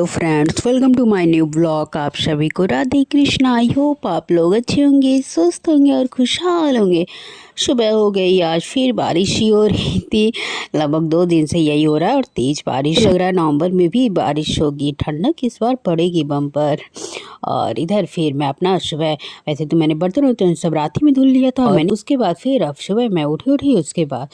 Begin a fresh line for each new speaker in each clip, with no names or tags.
Hello friends, welcome to my new blog. आप सभी को राधे कृष्णा। आई होप आप लोग अच्छे होंगे, स्वस्थ होंगे और खुशहाल होंगे। सुबह हो गई, आज फिर बारिश ही हो रही थी। लगभग 2 दिन से यही हो रहा है और तेज बारिश लग रहा है। नवंबर में भी बारिश होगी, ठंडक इस बार पड़ेगी बम्पर। और इधर फिर मैं अपना सुबह, वैसे तो मैंने बर्तन वर्तन सब रात ही में धुल लिया था। और मैंने उसके बाद फिर अब सुबह मैं उठी उसके बाद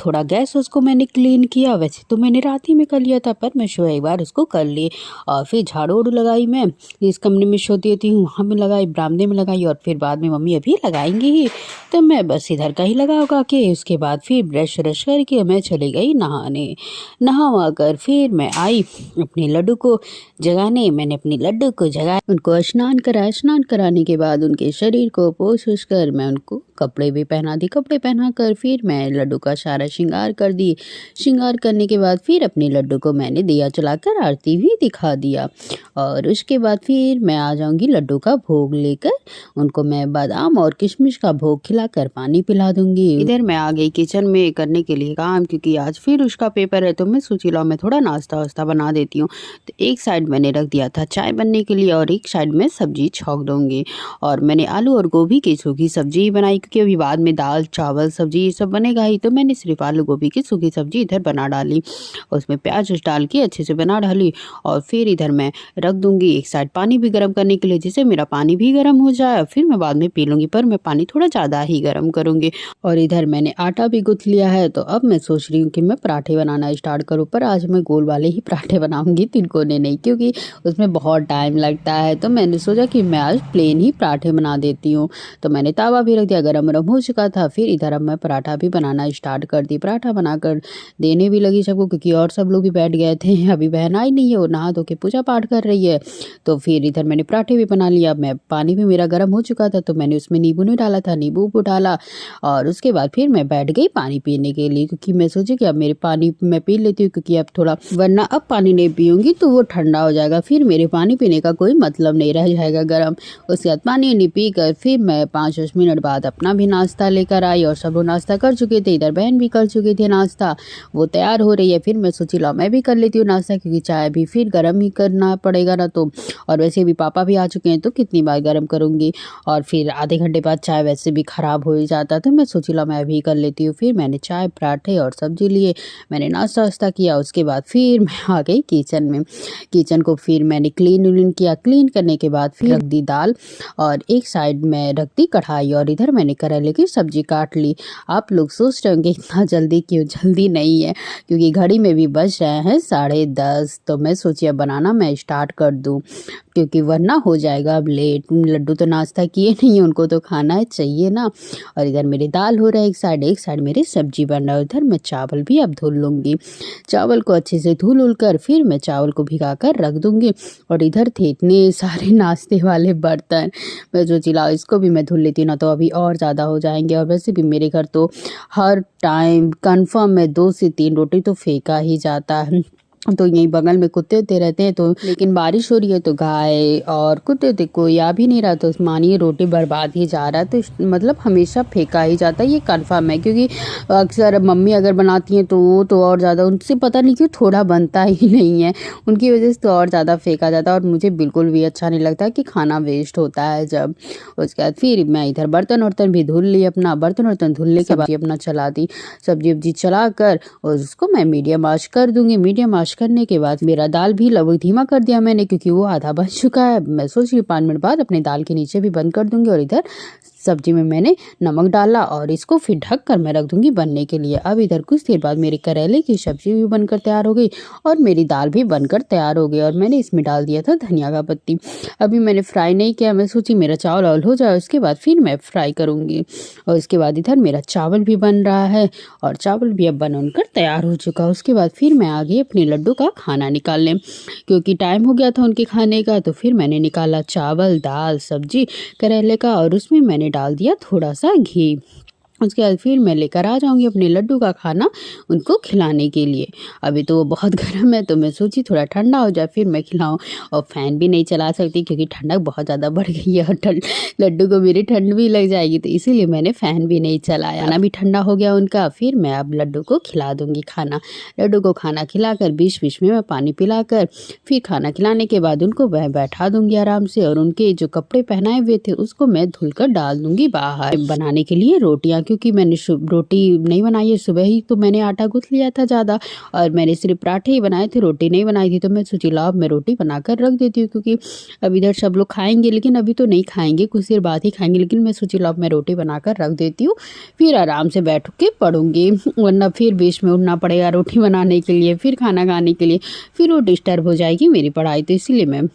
थोड़ा गैस उसको मैंने क्लीन किया। वैसे तो मैंने रात ही में कर लिया था, पर मैं सुबह एक बार उसको कर ली। और फिर झाड़ू उड़ू लगाई, मैं जिस कमरे में सोती होती हूँ वहाँ में लगाई, बरामदे में लगाई। और फिर बाद में मम्मी अभी लगाएंगी ही, तो मैं बस इधर का ही लगा उगा के उसके बाद फिर ब्रश व्रश करके मैं चली गई नहाने। नहा कर फिर मैं आई अपने लड्डू को जगाने। मैंने अपने लड्डू को जगाया, उनको स्नान कराया। स्नान कराने के बाद उनके शरीर को पोंछ उछ कर मैं उनको कपड़े भी पहना दी। कपड़े पहना कर फिर मैं लड्डू का सारा श्रृंगार कर दी। श्रृंगार करने के बाद फिर अपने लड्डू को मैंने दिया जलाकर आरती भी दिखा दिया। और उसके बाद फिर मैं आ जाऊंगी लड्डू का भोग लेकर। उनको मैं बादाम और किशमिश का भोग खिलाकर पानी पिला दूंगी। इधर मैं आ गई किचन में करने के लिए काम, क्योंकि आज फिर उसका पेपर है। तो मैं सोची लो मैं थोड़ा नाश्ता वास्ता बना देती हूँ। तो एक साइड मैंने रख दिया था चाय बनने के लिए और एक साइड में सब्जी छौंक दूंगी। और मैंने आलू और गोभी की सूखी सब्जी बनाई, क्योंकि अभी बाद में दाल चावल सब्जी ये सब बनेगा ही। तो मैंने सिर्फ आलू गोभी की सूखी सब्जी इधर बना डाली, उसमें प्याज डाल के अच्छे से बना डाली। और फिर इधर मैं रख दूंगी एक साइड पानी भी गर्म करने के लिए, जिससे मेरा पानी भी गर्म हो जाए। फिर मैं बाद में पी लूंगी, पर मैं पानी थोड़ा ज़्यादा ही गर्म करूंगी। और इधर मैंने आटा भी गूंथ लिया है। तो अब मैं सोच रही हूँ कि मैं पराठे बनाना स्टार्ट करूँ, पर आज मैं गोल वाले ही पराठे बनाऊंगी, तिनकोने नहीं, क्योंकि उसमें बहुत टाइम लगता है। तो मैंने सोचा कि मैं आज प्लेन ही पराठे बना देती हूँ। तो मैंने तावा भी रख दिया, गरम गरम हो चुका था। फिर इधर अब मैं पराठा भी बनाना स्टार्ट कर दी। पराठा बनाकर देने भी लगी सबको, क्योंकि और सब लोग भी बैठ गए थे। अभी बहन आई नहीं है, वो नहा धो के पूजा पाठ कर रही है। तो फिर इधर मैंने पराठे भी बना लिया। मैं पानी भी मेरा गर्म हो चुका था, तो मैंने उसमें नींबू नहीं डाला था, नींबू को डाला। और उसके बाद फिर मैं बैठ गई पानी पीने के लिए, क्योंकि मैं सोची कि अब मेरे पानी मैं पी लेती हूँ, क्योंकि अब थोड़ा, वरना अब पानी नहीं पीऊँगी तो वो ठंडा हो जाएगा, फिर मेरे पानी पीने का कोई मतलब नहीं रह जाएगा गर्म। उसके बाद पानी नहीं पी कर फिर मैं 5-10 मिनट बाद अपना भी नाश्ता लेकर आई। और सब लोग नाश्ता कर चुके थे, इधर बहन भी कर चुके थे नाश्ता, वो तैयार हो रही है। फिर मैं सोची लो मैं भी कर लेती हूँ नाश्ता, क्योंकि चाय भी फिर गर्म ही करना पड़ेगा ना। तो और वैसे भी पापा भी आ चुके हैं, तो कितनी बार गर्म करूँगी। और फिर आधे घंटे बाद चाय वैसे भी ख़राब हो ही जाता, तो मैं सोची लो मैं भी कर लेती हूँ। फिर मैंने चाय पराठे और सब्जी लिए, मैंने नाश्ता वास्ता किया। उसके बाद फिर मैं आ गई किचन में। किचन को फिर मैंने क्लीन किया। क्लीन करने के बाद फिर रख दी दाल और एक साइड में रख दी कढ़ाई। और इधर मैंने करेले की सब्जी काट ली। आप लोग सोच रहे होंगे इतना जल्दी क्यों? जल्दी नहीं है, क्योंकि घड़ी में भी बज रहे हैं 10:30। तो मैं सोची अब बनाना मैं स्टार्ट कर दूं, क्योंकि वरना हो जाएगा अब लेट। लड्डू तो नाश्ता किए नहीं है, उनको तो खाना है चाहिए ना। और इधर मेरी दाल हो रहा है एक साइड मेरी सब्जी बन रहा है। उधर मैं चावल भी अब धुल लूँगी। चावल को अच्छे से धुल कर फिर मैं चावल को भिगा कर रख दूँगी। और इधर थे इतने सारे नाश्ते वाले बर्तन, मैं जो चिल्लाओ इसको भी मैं धुल लेती हूँ ना, तो अभी और ज़्यादा हो जाएंगे। और वैसे भी मेरे घर तो हर टाइम कन्फर्म में 2 से 3 रोटी तो फेंका ही जाता है। तो यहीं बगल में कुत्ते होते रहते हैं, तो लेकिन बारिश हो रही है तो गाय और कुत्ते होते कोई आ भी नहीं रहा, तो मानिए रोटी बर्बाद ही जा रहा है। तो मतलब हमेशा फेंका ही जाता है, ये कन्फर्म है। क्योंकि अक्सर मम्मी अगर बनाती हैं तो वो तो और ज़्यादा, उनसे पता नहीं क्यों थोड़ा बनता ही नहीं है, उनकी वजह से तो और ज़्यादा फेंका जाता है। और मुझे बिल्कुल भी अच्छा नहीं लगता कि खाना वेस्ट होता है जब। उसके बाद फिर मैं इधर बर्तन वर्तन भी धुल ली अपना। बर्तन वर्तन धुलने के बाद अपना चला दी, सब्जी वब्जी चला कर और उसको मैं मीडियम आंच कर दूँगी। मीडियम आंच करने के बाद मेरा दाल भी लगभग धीमा कर दिया मैंने, क्योंकि वो आधा बन चुका है। मैं सोच रही हूँ 5 मिनट बाद अपने दाल के नीचे भी बंद कर दूंगी। और इधर सब्जी में मैंने नमक डाला और इसको फिर ढक कर मैं रख दूंगी बनने के लिए। अब इधर कुछ देर बाद मेरी करेले की सब्जी भी बनकर तैयार हो गई और मेरी दाल भी बनकर तैयार हो गई। और मैंने इसमें डाल दिया था धनिया का पत्ती। अभी मैंने फ्राई नहीं किया, मैं सोची मेरा चावल ऑल हो जाए उसके बाद फिर मैं फ्राई करूँगी। और उसके बाद इधर मेरा चावल भी बन रहा है और चावल भी अब बनकर तैयार हो चुका। उसके बाद फिर मैं आ गई अपने लड्डू का खाना निकालने, क्योंकि टाइम हो गया था उनके खाने का। तो फिर मैंने निकाला चावल दाल सब्जी करेले का और उसमें मैंने डाल दिया थोड़ा सा घी। उसके बाद फिर मैं लेकर आ जाऊँगी अपने लड्डू का खाना उनको खिलाने के लिए। अभी तो वो बहुत गर्म है तो मैं सोची थोड़ा ठंडा हो जाए फिर मैं खिलाऊँ, और फ़ैन भी नहीं चला सकती क्योंकि ठंडक बहुत ज़्यादा बढ़ गई है और ठंड लड्डू को मेरी ठंड भी लग जाएगी, तो इसीलिए मैंने फ़ैन भी नहीं चलाया। खाना भी ठंडा हो गया उनका, फिर मैं अब लड्डू को खिला दूँगी खाना। लड्डू को खाना खिलाकर बीच-बीच में मैं पानी पिलाकर फिर खाना खिलाने के बाद उनको मैं बैठा दूँगी आराम से, और उनके जो कपड़े पहनाए हुए थे उसको मैं धुल कर डाल दूँगी बाहर। बनाने के लिए रोटियाँ, क्योंकि मैंने रोटी नहीं बनाई है, सुबह ही तो मैंने आटा गूँथ लिया था ज़्यादा, और मैंने सिर्फ पराठे ही बनाए थे, रोटी नहीं बनाई थी। तो मैं सोची लाओ मैं रोटी बनाकर रख देती हूँ, क्योंकि अब इधर सब लोग खाएँगे, लेकिन अभी तो नहीं खाएँगे, कुछ देर बाद ही खाएँगे, लेकिन मैं सोची लाओ मैं रोटी बनाकर रख देती हूँ, फिर आराम से बैठ के पढ़ूँगी, वरना फिर बीच में उठना पड़ेगा रोटी बनाने के लिए, फिर खाना खाने के लिए, फिर वो डिस्टर्ब हो जाएगी मेरी पढ़ाई। तो इसीलिए मैं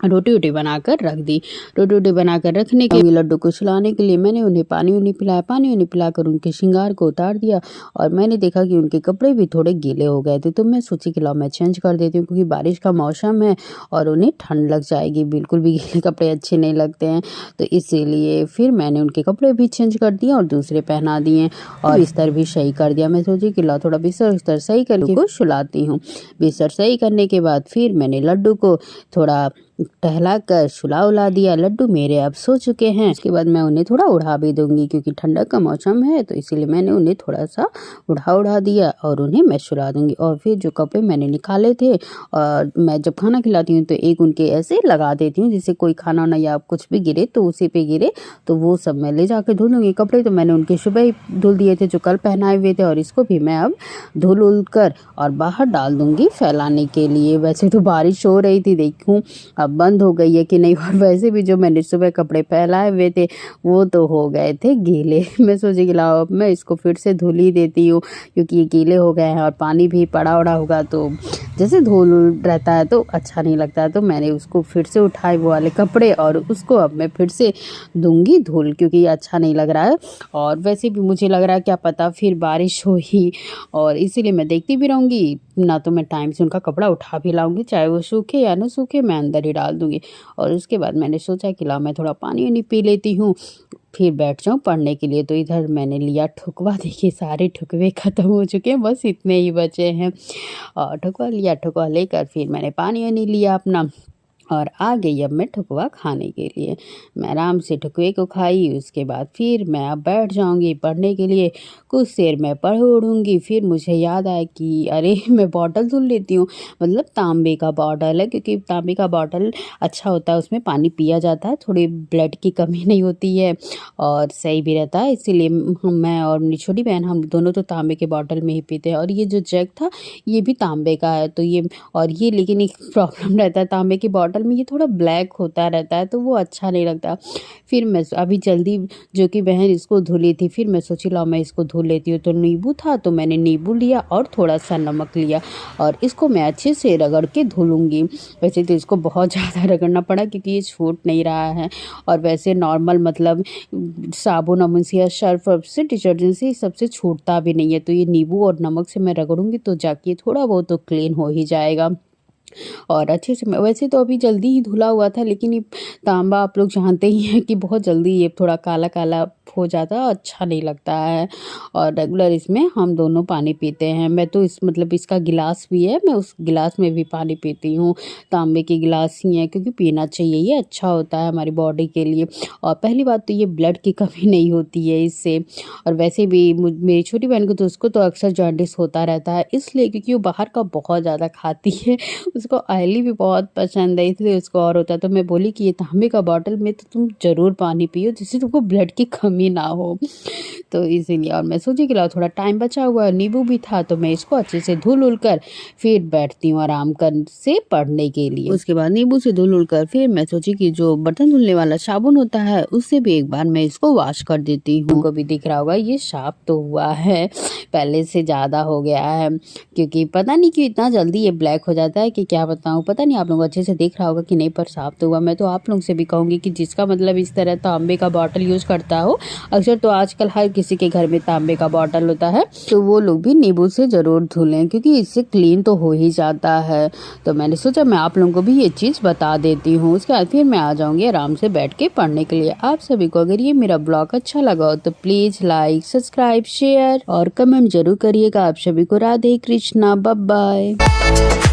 रोटी-वोटी बनाकर रख दी। रोटी-वोटी बनाकर रखने के लड्डू को सुलाने के लिए मैंने उन्हें पानी-वानी पिलाया। पानी-वानी पिलाकर उनके श्रृंगार को उतार दिया, और मैंने देखा कि उनके कपड़े भी थोड़े गीले हो गए थे, तो मैं सोची कि लाओ मैं चेंज कर देती हूँ, क्योंकि बारिश का मौसम है और उन्हें ठंड लग जाएगी, बिल्कुल भी गीले कपड़े अच्छे नहीं लगते हैं। तो इसीलिए फिर मैंने उनके कपड़े भी चेंज कर दिए और दूसरे पहना दिए, और बिस्तर भी सही कर दिया। मैं सोची कि लाओ थोड़ा बिस्तर सही करके उनको सुलाती हूँ। बिस्तर सही करने के बाद फिर मैंने लड्डू को थोड़ा टहलाकर सुला-उला दिया। लड्डू मेरे अब सो चुके हैं। उसके बाद मैं उन्हें थोड़ा उड़ा भी दूँगी, क्योंकि ठंडक का मौसम है, तो इसीलिए मैंने उन्हें थोड़ा-सा उड़ा दिया और उन्हें मैं सुला दूँगी। और फिर जो कपड़े मैंने निकाले थे, और मैं जब खाना खिलाती हूँ तो एक उनके ऐसे लगा देती हूँ, जिससे कोई खाना-वाना या कुछ भी गिरे तो उसी पे गिरे, तो वो सब मैं ले जाके धुल दूँगी। कपड़े तो मैंने उनके सुबह ही धुल दिए थे जो कल पहनाए हुए थे, और इसको भी मैं अब धुल-उल कर और बाहर डाल दूँगी फैलाने के लिए। वैसे तो बारिश हो रही थी, देखूँ अब बंद हो गई है कि नहीं, और वैसे भी जो मैंने सुबह कपड़े फैलाए हुए थे वो तो हो गए थे गीले। मैं सोची कि लाओ अब मैं इसको फिर से धुल ही देती हूँ, क्योंकि ये गीले हो गए हैं और पानी भी पड़ा होगा, तो जैसे धूल रहता है तो अच्छा नहीं लगता है। तो मैंने उसको फिर से उठाए वो वाले कपड़े, और उसको अब मैं फिर से दूंगी धुल, क्योंकि ये अच्छा नहीं लग रहा है, और वैसे भी मुझे लग रहा है क्या पता फिर बारिश हो ही, और इसीलिए मैं देखती भी रहूँगी, ना तो मैं टाइम से उनका कपड़ा उठा भी लाऊंगी, चाहे वो सूखे या ना सूखे मैं अंदर ही डाल दूँगी। और उसके बाद मैंने सोचा कि लाओ मैं थोड़ा पानी-वानी पी लेती हूँ, फिर बैठ जाऊँ पढ़ने के लिए। तो इधर मैंने लिया ठुकवा, देखिए सारे ठुकवे ख़त्म हो चुके हैं, बस इतने ही बचे हैं। और ठुकवा लिया, ठुकवा लेकर फिर मैंने पानी-वानी लिया अपना, और आ गई अब मैं ठुकवा खाने के लिए। मैं आराम से ठुकवे को खाई, उसके बाद फिर मैं अब बैठ जाऊँगी पढ़ने के लिए। कुछ देर मैं पढ़-ओढ़ूँगी, फिर मुझे याद आया कि अरे मैं बॉटल धुल लेती हूँ, मतलब तांबे का बॉटल है, क्योंकि तांबे का बॉटल अच्छा होता है, उसमें पानी पिया जाता है, थोड़ी ब्लड की कमी नहीं होती है और सही भी रहता है। इसीलिए मैं और मेरी छोटी बहन हम दोनों तो तांबे के बॉटल में ही पीते हैं, और ये जो जग था ये भी तांबे का है, तो ये लेकिन एक प्रॉब्लम रहता है तांबे की बॉटल में, ये थोड़ा ब्लैक होता रहता है, तो वो अच्छा नहीं लगता। फिर मैं अभी जल्दी जो कि बहन इसको धुली थी, फिर मैं सोची लाओ मैं इसको धुल लेती हूँ। तो नींबू था तो मैंने नींबू लिया और थोड़ा सा नमक लिया, और इसको मैं अच्छे से रगड़ के धुलूँगी। वैसे तो इसको बहुत ज़्यादा रगड़ना पड़ा, क्योंकि ये छूट नहीं रहा है, और वैसे नॉर्मल मतलब साबुन अमुन से या सर्फ से डिटर्जेंट से सबसे छूटता भी नहीं है। तो ये नींबू और नमक से मैं रगड़ूंगी तो जाके थोड़ा बहुत तो क्लीन हो ही जाएगा। और अच्छे से मैं वैसे तो अभी जल्दी ही धुला हुआ था, लेकिन ये तांबा आप लोग जानते ही हैं कि बहुत जल्दी ये थोड़ा काला काला हो जाता है, अच्छा नहीं लगता है। और रेगुलर इसमें हम दोनों पानी पीते हैं। मैं तो इस मतलब इसका गिलास भी है, मैं उस गिलास में भी पानी पीती हूँ। तांबे के गिलास ही हैं, क्योंकि पीना चाहिए, ये अच्छा होता है हमारी बॉडी के लिए। और पहली बात तो ये ब्लड की कमी नहीं होती है इससे। और वैसे भी मेरी छोटी बहन को तो उसको तो अक्सर जॉन्डिस होता रहता है, इसलिए क्योंकि वो बाहर का बहुत ज़्यादा खाती है, उसको ऑयली भी बहुत पसंद है, इसलिए उसको और होता है। तो मैं बोली कि ये तांबे का बॉटल में तो तुम ज़रूर पानी पियो, जिससे तुमको ब्लड की कमी ना हो। तो इसीलिए, और मैं सोची कि लाओ थोड़ा टाइम बचा हुआ है, नींबू भी था, तो मैं इसको अच्छे से धुल कर फिर बैठती हूँ आराम कर से पढ़ने के लिए। उसके बाद नींबू से धुल कर फिर मैं सोची कि जो बर्तन धुलने वाला साबुन होता है उससे भी एक बार मैं इसको वॉश कर देती हूँ। को भी दिख रहा होगा ये साफ तो हुआ है, पहले से ज़्यादा हो गया है, क्योंकि पता नहीं क्यों इतना जल्दी ये ब्लैक हो जाता है कि कि क्या बताऊँ, पता नहीं आप लोग अच्छे से देख रहा होगा कि नहीं, पर साफ तो हुआ। मैं तो आप लोगों से भी कहूँगी कि जिसका मतलब इस तरह तांबे का बॉटल यूज़ करता हो, अक्सर तो आजकल हर किसी के घर में तांबे का बॉटल होता है, तो वो लोग भी नींबू से ज़रूर धुलें, क्योंकि इससे क्लीन तो हो ही जाता है। तो मैंने सोचा मैं आप लोगों को भी ये चीज़ बता देती हूँ। उसके बाद फिर मैं आ जाऊँगी आराम से बैठ के पढ़ने के लिए। आप सभी को अगर ये मेरा ब्लॉग अच्छा लगा हो तो प्लीज़ लाइक, सब्सक्राइब, शेयर और कमेंट जरूर करिएगा। आप सभी को राधे कृष्णा, बाय बाय।